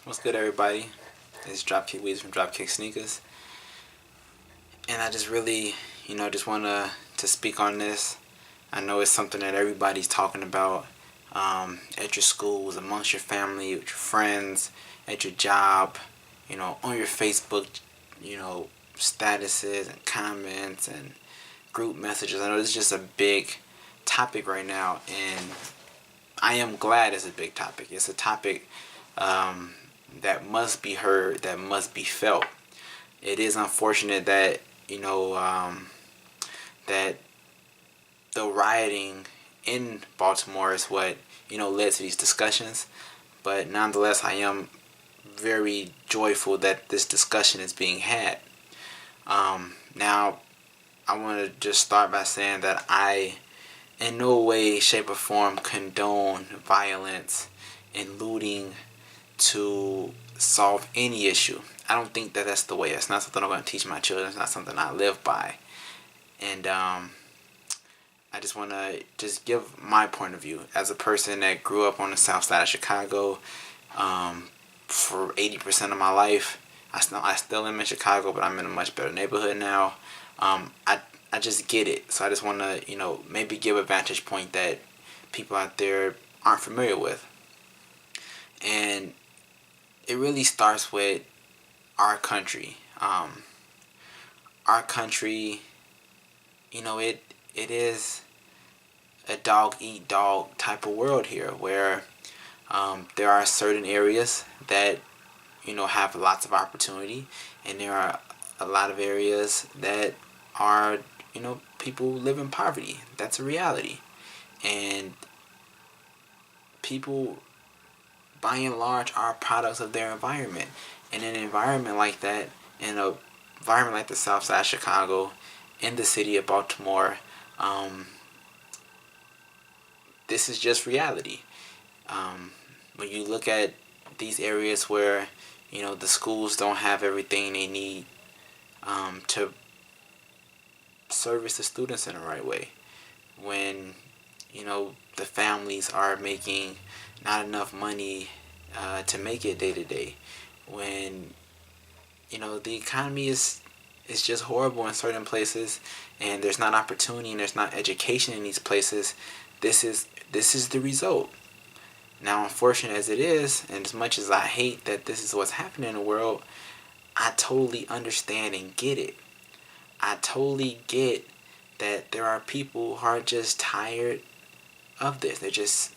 What's good, everybody? It's Dropkick Weeds from Dropkick Sneakers, and I just really, just want to speak on this. I know it's something that everybody's talking about at your schools, amongst your family, with your friends, at your job, on your Facebook, statuses and comments and group messages. I know this is just a big topic right now, and I am glad it's a big topic. It's a topic that must be heard, that must be felt. It is unfortunate that that the rioting in Baltimore is what led to these discussions. But nonetheless, I am very joyful that this discussion is being had. Now, I want to just start by saying that I, in no way, shape, or form, condone violence and looting to solve any issue. I don't think that that's the way. It's not something I'm going to teach my children. It's not something I live by. And I just want to just give my point of view as a person that grew up on the south side of Chicago for 80% of my life. I still am in Chicago, but I'm in a much better neighborhood now. I just get it. So I just want to, maybe give a vantage point that people out there aren't familiar with. And it really starts with our country. Our country, it is a dog eat dog type of world here, where there are certain areas that have lots of opportunity, and there are a lot of areas that are people live in poverty. That's a reality, and people by and large are products of their environment. And in an environment like that, in an environment like the South Side of Chicago, in the city of Baltimore, this is just reality. When you look at these areas where the schools don't have everything they need to service the students in the right way, when the families are making not enough money to make it day to day, when the economy is just horrible in certain places, and there's not opportunity and there's not education in these places. This is the result. Now, unfortunate as it is, and as much as I hate that this is what's happening in the world, I totally understand and get it. I totally get that there are people who are just tired of this.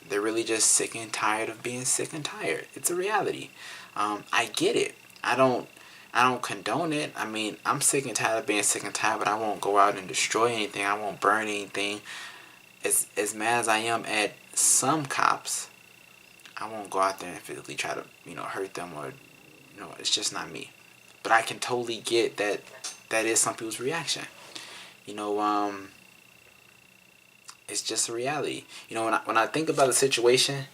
They're really just sick and tired of being sick and tired. It's a reality. I get it. I don't condone it. I mean, I'm sick and tired of being sick and tired, but I won't go out and destroy anything. I won't burn anything. As mad as I am at some cops, I won't go out there and physically try to hurt them, or it's just not me. But I can totally get that is some people's reaction. It's just a reality. When I think about the situation,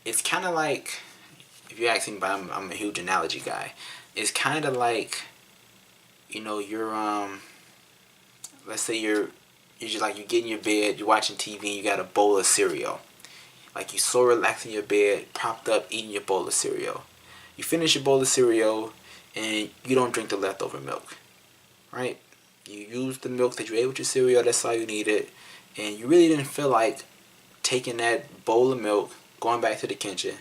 it's kind of like, if you ask me, but I'm a huge analogy guy. It's kind of like, you're let's say you're just like, you get in your bed, you're watching TV, and you got a bowl of cereal. Like, you so relaxed in your bed, propped up, eating your bowl of cereal. You finish your bowl of cereal, and you don't drink the leftover milk, right? You use the milk that you ate with your cereal. That's all you needed, and you really didn't feel like taking that bowl of milk, going back to the kitchen,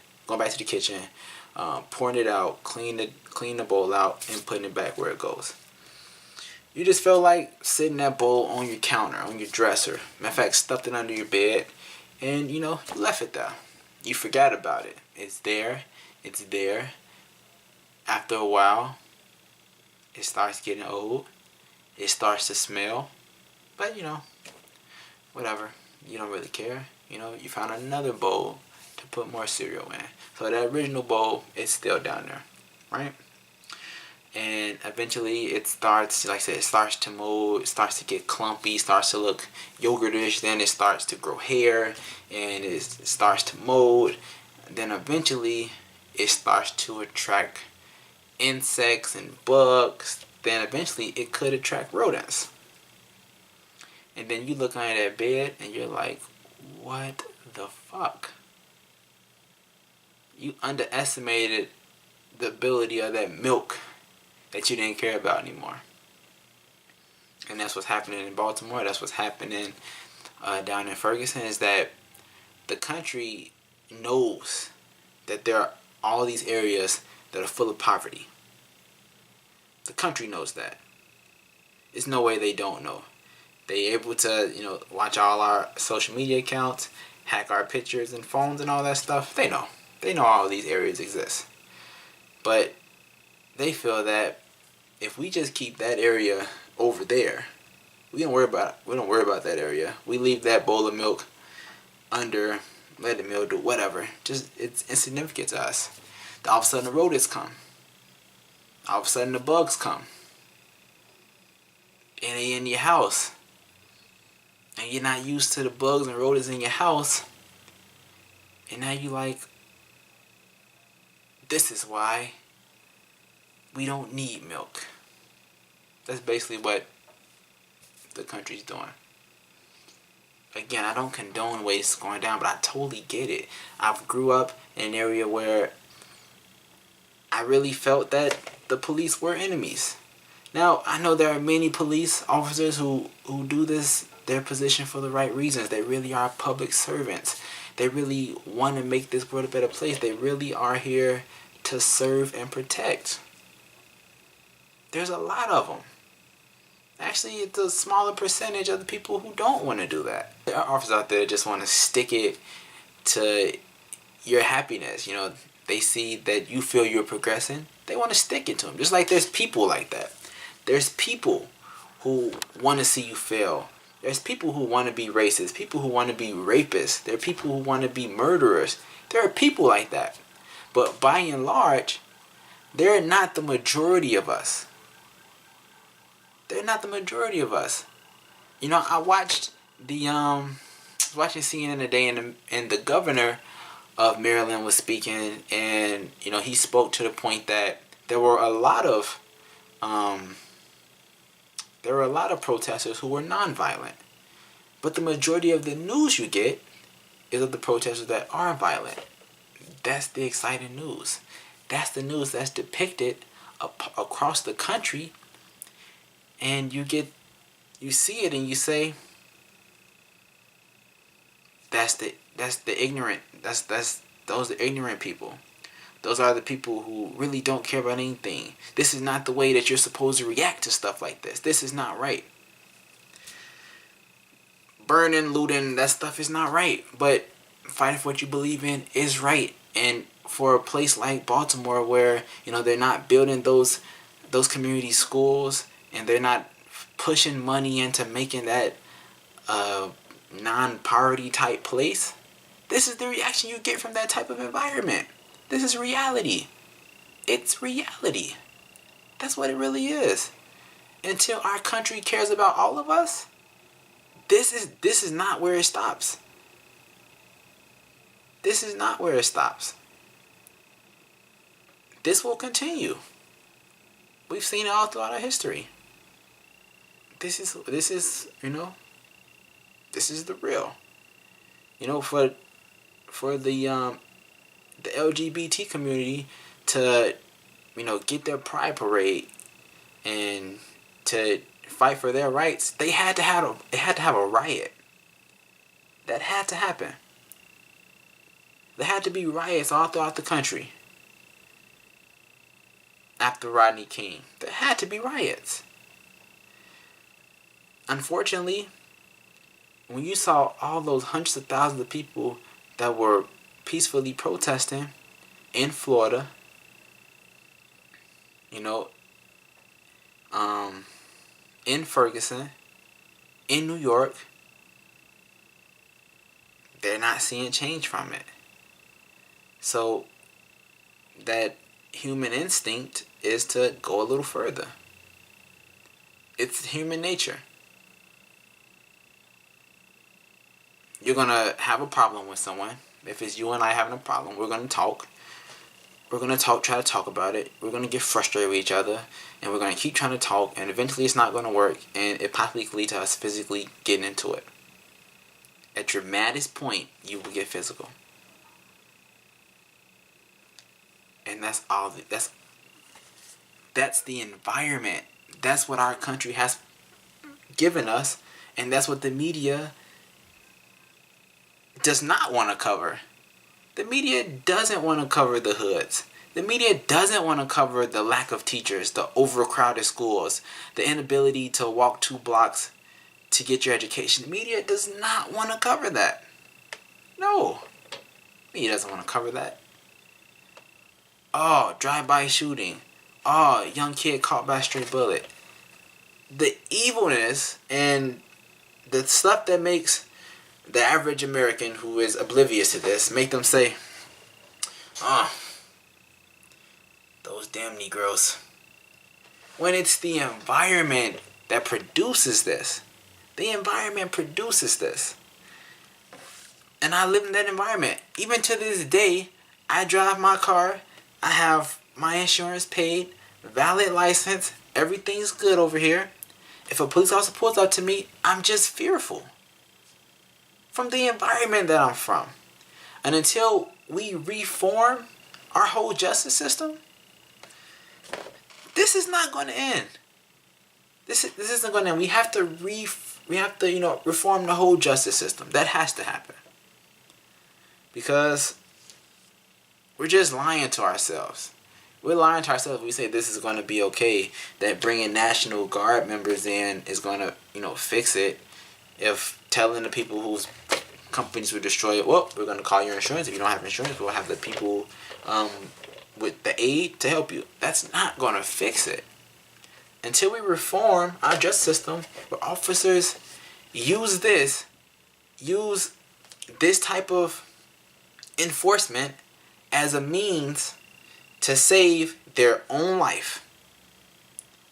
pouring it out, clean the bowl out, and putting it back where it goes. You just felt like sitting that bowl on your counter, on your dresser. Matter of fact, stuffed it under your bed, and you left it there. You forgot about it. It's there. It's there. After a while, it starts getting old. It starts to smell. But whatever. You don't really care. You found another bowl to put more cereal in. So that original bowl is still down there, right? And eventually it starts, like I said, it starts to mold, it starts to get clumpy, starts to look yogurtish, then it starts to grow hair, and it starts to mold. Then eventually it starts to attract insects and bugs. Then eventually it could attract rodents. And then you look under that bed and you're like, what the fuck? you underestimated the ability of that milk that you didn't care about anymore. And that's what's happening in Baltimore. That's what's happening down in Ferguson, is that the country knows that there are all these areas that are full of poverty. The country knows that. There's no way they don't know. They able to, watch all our social media accounts, hack our pictures and phones and all that stuff. They know. They know all these areas exist. But they feel that if we just keep that area over there, we don't worry about that area. We leave that bowl of milk under, let the milk do whatever. Just, it's insignificant to us. All of a sudden the rodents come. All of a sudden the bugs come. And they in your house. And you're not used to the bugs and rodents in your house. And now you like, this is why we don't need milk. That's basically what the country's doing. Again, I don't condone waste going down, but I totally get it. I grew up in an area where I really felt that the police were enemies. Now, I know there are many police officers who do this, their position for the right reasons. They really are public servants. They really want to make this world a better place. They really are here to serve and protect. There's a lot of them. Actually, it's a smaller percentage of the people who don't want to do that. There are officers out there that just want to stick it to your happiness. They see that you feel you're progressing. They want to stick it to them. Just like there's people like that. There's people who want to see you fail. There's people who want to be racist. People who want to be rapists. There are people who want to be murderers. There are people like that. But by and large, they're not the majority of us. They're not the majority of us. I watched watching CNN today, and the governor of Maryland was speaking, and he spoke to the point that there were a lot of protesters who were nonviolent, but the majority of the news you get is of the protesters that are violent. That's the exciting news. That's the news that's depicted across the country. And you see it and you say, that's the ignorant. Those are ignorant people. Those are the people who really don't care about anything. This is not the way that you're supposed to react to stuff like this. This is not right. Burning, looting, that stuff is not right. But fighting for what you believe in is right. And for a place like Baltimore, where they're not building those community schools, and they're not pushing money into making that non-poverty type place, this is the reaction you get from that type of environment. This is reality. It's reality. That's what it really is. Until our country cares about all of us, this is not where it stops. This is not where it stops. This will continue. We've seen it all throughout our history. This is this is the real. For the LGBT community to get their pride parade and to fight for their rights, they had to have a riot. That had to happen. There had to be riots all throughout the country. After Rodney King, there had to be riots. Unfortunately, when you saw all those hundreds of thousands of people that were peacefully protesting in Florida, in Ferguson, in New York, they're not seeing change from it. So that human instinct is to go a little further. It's human nature. You're going to have a problem with someone. If it's you and I having a problem, we're going to talk. We're going to try to talk about it. We're going to get frustrated with each other. And we're going to keep trying to talk. And eventually it's not going to work. And it possibly could lead to us physically getting into it. At your maddest point, you will get physical. And that's the environment. That's what our country has given us, and that's what the media does not want to cover. The media doesn't want to cover the hoods. The media doesn't want to cover the lack of teachers, the overcrowded schools, the inability to walk 2 blocks to get your education. The media does not want to cover that. No. The media doesn't want to cover that. Oh, drive-by shooting. Oh, young kid caught by a stray bullet. The evilness and the stuff that makes the average American who is oblivious to this, make them say, oh, those damn Negroes. When it's the environment that produces this. The environment produces this. And I live in that environment. Even to this day, I drive my car. I have my insurance paid, valid license. Everything's good over here. If a police officer pulls up to me, I'm just fearful. From the environment that I'm from. And until we reform our whole justice system, this is not going to end. This isn't going to end. We have to reform the whole justice system. That has to happen. Because we're just lying to ourselves. We're lying to ourselves. We say this is going to be okay. That bringing National Guard members in is going to, fix it. If telling the people whose companies will destroy it, well, we're going to call your insurance. If you don't have insurance, we'll have the people with the aid to help you. That's not going to fix it. Until we reform our justice system, where officers use this type of enforcement as a means to save their own life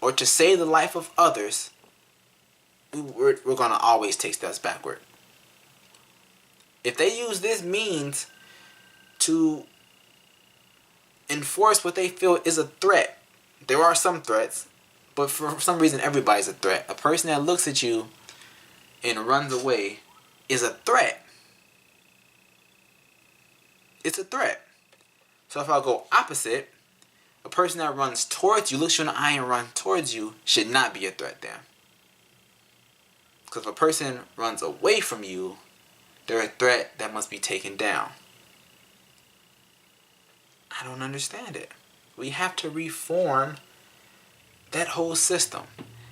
or to save the life of others, we're going to always take steps backward. If they use this means to enforce what they feel is a threat, there are some threats, but for some reason everybody's a threat. A person that looks at you and runs away is a threat. It's a threat. So if I go opposite, a person that runs towards you, looks you in the eye and runs towards you, should not be a threat then. Because if a person runs away from you, they're a threat that must be taken down. I don't understand it. We have to reform that whole system.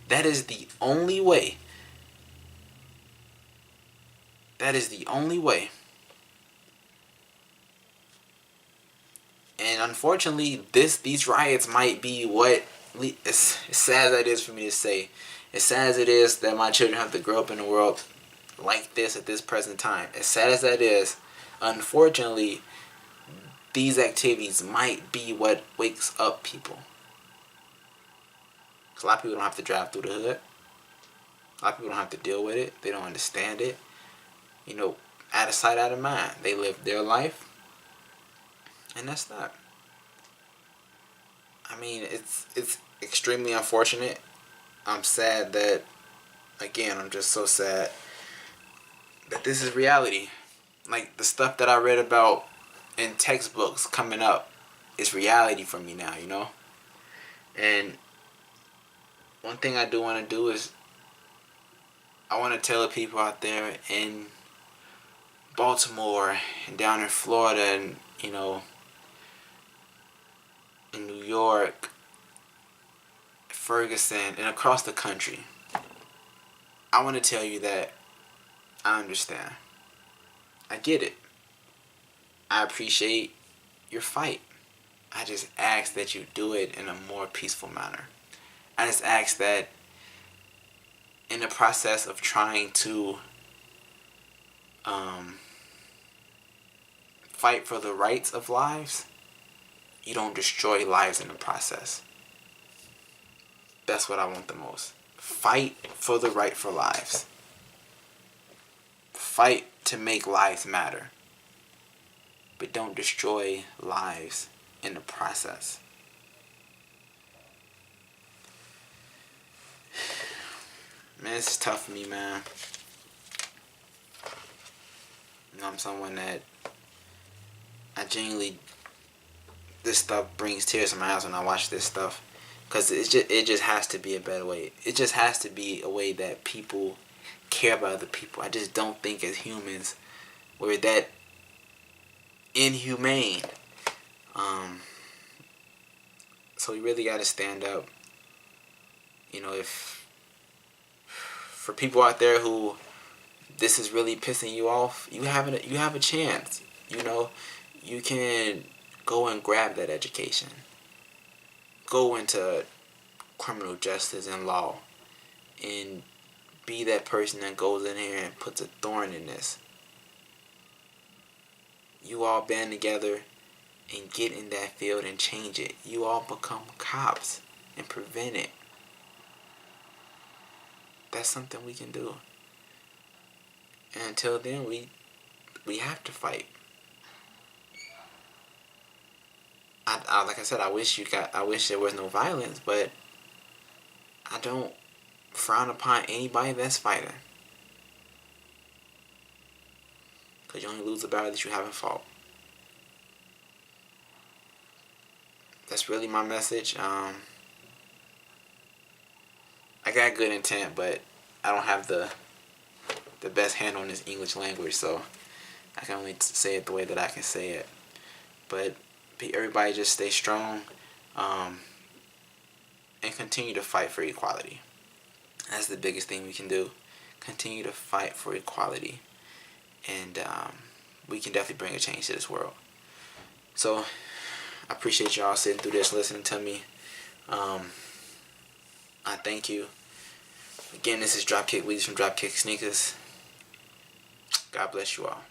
That is the only way. That is the only way. And unfortunately, these riots might be what, as sad as it is for me to say, as sad as it is that my children have to grow up in a world like this at this present time, as sad as that is, unfortunately, these activities might be what wakes up people. Because a lot of people don't have to drive through the hood. A lot of people don't have to deal with it. They don't understand it. Out of sight, out of mind. They live their life. And that's that. I mean, it's extremely unfortunate. I'm sad that, again, I'm just so sad that this is reality. Like, the stuff that I read about in textbooks coming up is reality for me now, And one thing I do want to do is I want to tell the people out there in Baltimore and down in Florida and, in New York, Ferguson, and across the country. I want to tell you that I understand. I get it. I appreciate your fight. I just ask that you do it in a more peaceful manner. I just ask that in the process of trying to fight for the rights of lives, you don't destroy lives in the process. That's what I want the most. Fight for the right for lives. Fight to make lives matter. But don't destroy lives in the process. Man, it's tough for me, man. I'm someone that I genuinely this stuff brings tears to my eyes when I watch this stuff, because it just has to be a better way. It just has to be a way that people care about other people. I just don't think as humans we're that inhumane. Um, so we really got to stand up. If for people out there who this is really pissing you off, you have a chance. You can go and grab that education. Go into criminal justice and law and be that person that goes in here and puts a thorn in this. You all band together and get in that field and change it. You all become cops and prevent it. That's something we can do. And until then, we have to fight. Like I said, I wish there was no violence, but I don't frown upon anybody that's fighting. Because you only lose the battle that you haven't fought. That's really my message. I got good intent, but I don't have the best hand on this English language, so I can only say it the way that I can say it. But everybody just stay strong, and continue to fight for equality. That's the biggest thing we can do. Continue to fight for equality, and we can definitely bring a change to this world. So I appreciate y'all sitting through this, listening to me. I thank you. Again, this is Dropkick Weeds from Dropkick Sneakers. God bless you all.